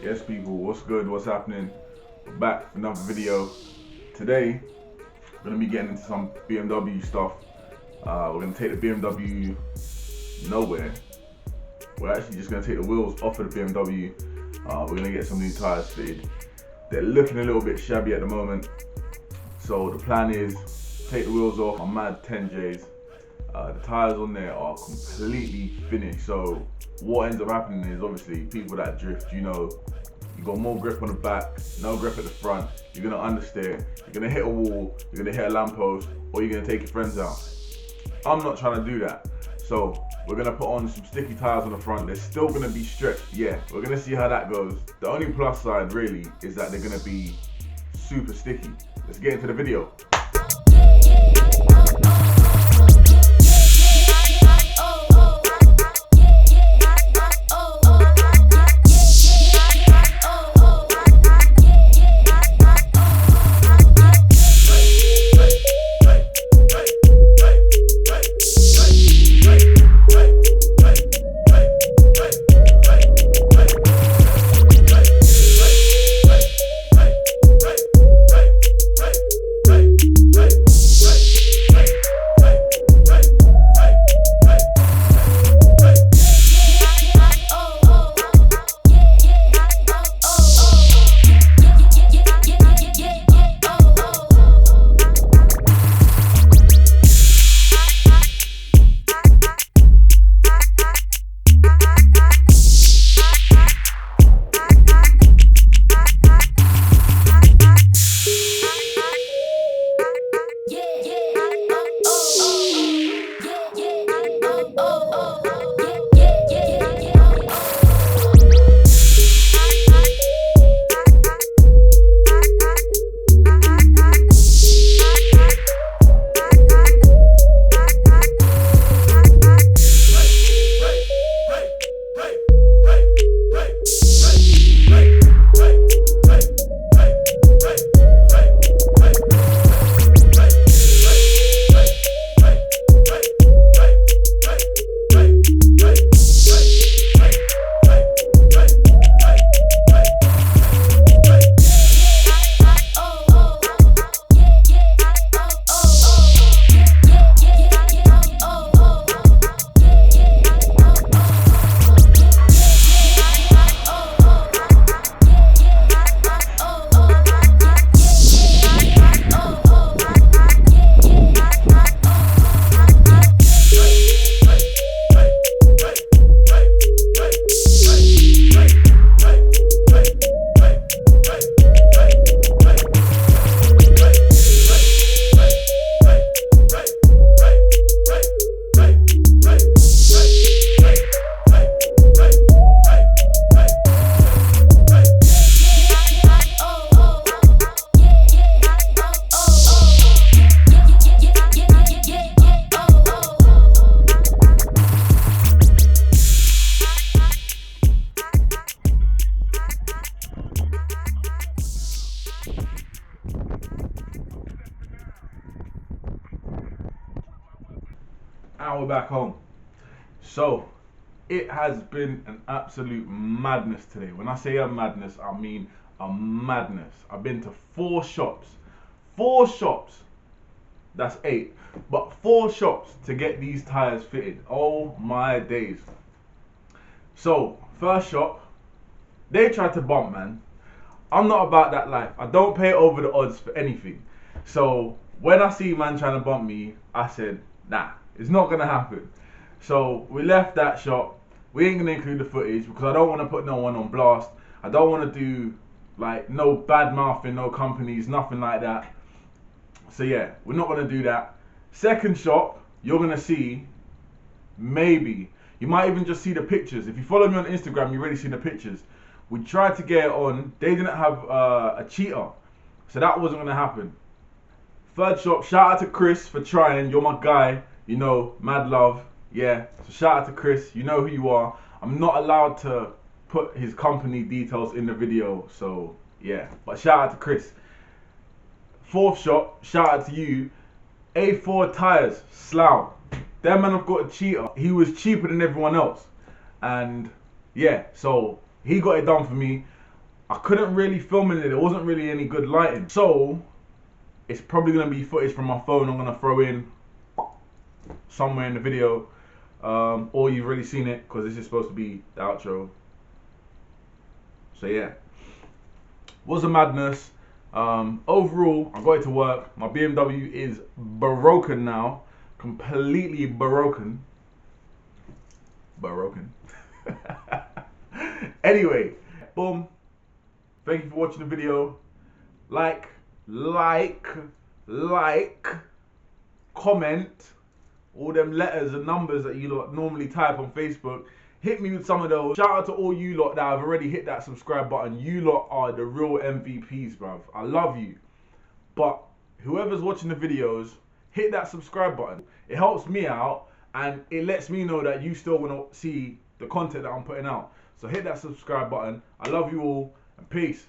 Yes people, what's good, what's happening? We're back for another video. Today, we're going to be getting into some BMW stuff. We're going to take the BMW nowhere. We're actually just going to take the wheels off of the BMW. We're going to get some new tyres fitted. They're looking a little bit shabby at the moment. So the plan is, take the wheels off on mad 10Js. The tyres on there are completely finished. So what ends up happening is, obviously, people that drift, you know, you got more grip on the back, no grip at the front, you're gonna understeer, you're gonna hit a wall, you're gonna hit a lamppost, or you're gonna take your friends out. I'm not trying to do that. So we're gonna put on some sticky tyres on the front. They're still gonna be stretched, yeah. We're gonna see how that goes. The only plus side really is that they're gonna be super sticky. Let's get into the video. And we're back home. So it has been an absolute madness today. When I say a madness, I mean a madness. I've been to four shops, that's 8, but 4 shops to get these tires fitted. Oh my days. So first shop, they tried to bump, man. I'm not about that life. I don't pay over the odds for anything. So when I see man trying to bump me, I said, nah, it's not gonna happen. So we left that shop. We ain't gonna include the footage because I don't want to put no one on blast. I don't want to do like no bad mouthing, no companies, nothing like that. So yeah, we're not gonna do that. Second shop, you're gonna see, maybe you might even just see the pictures. If you follow me on Instagram, you already seen the pictures. We tried to get it on. They didn't have a cheater, so that wasn't gonna happen. Third shop, shout out to Chris for trying. You're my guy. You know, mad love, yeah. So shout out to Chris, you know who you are. I'm not allowed to put his company details in the video, so yeah. But shout out to Chris. Fourth shop, shout out to you. A4 tyres, Slough. That man have got a cheater. He was cheaper than everyone else. And yeah, so he got it done for me. I couldn't really film in it. There wasn't really any good lighting. So it's probably going to be footage from my phone I'm going to throw in somewhere in the video. Or you've already seen it because this is supposed to be the outro. So yeah, was a madness. Overall, I got it to work. My BMW is broken now, completely broken. Anyway, boom. Thank you for watching the video. Like, comment, all them letters and numbers that you lot normally type on Facebook. Hit me with some of those. Shout out to all you lot that have already hit that subscribe button. You lot are the real MVPs, bruv. I love you. But whoever's watching the videos, hit that subscribe button. It helps me out and it lets me know that you still want to see the content that I'm putting out. So hit that subscribe button. I love you all and peace.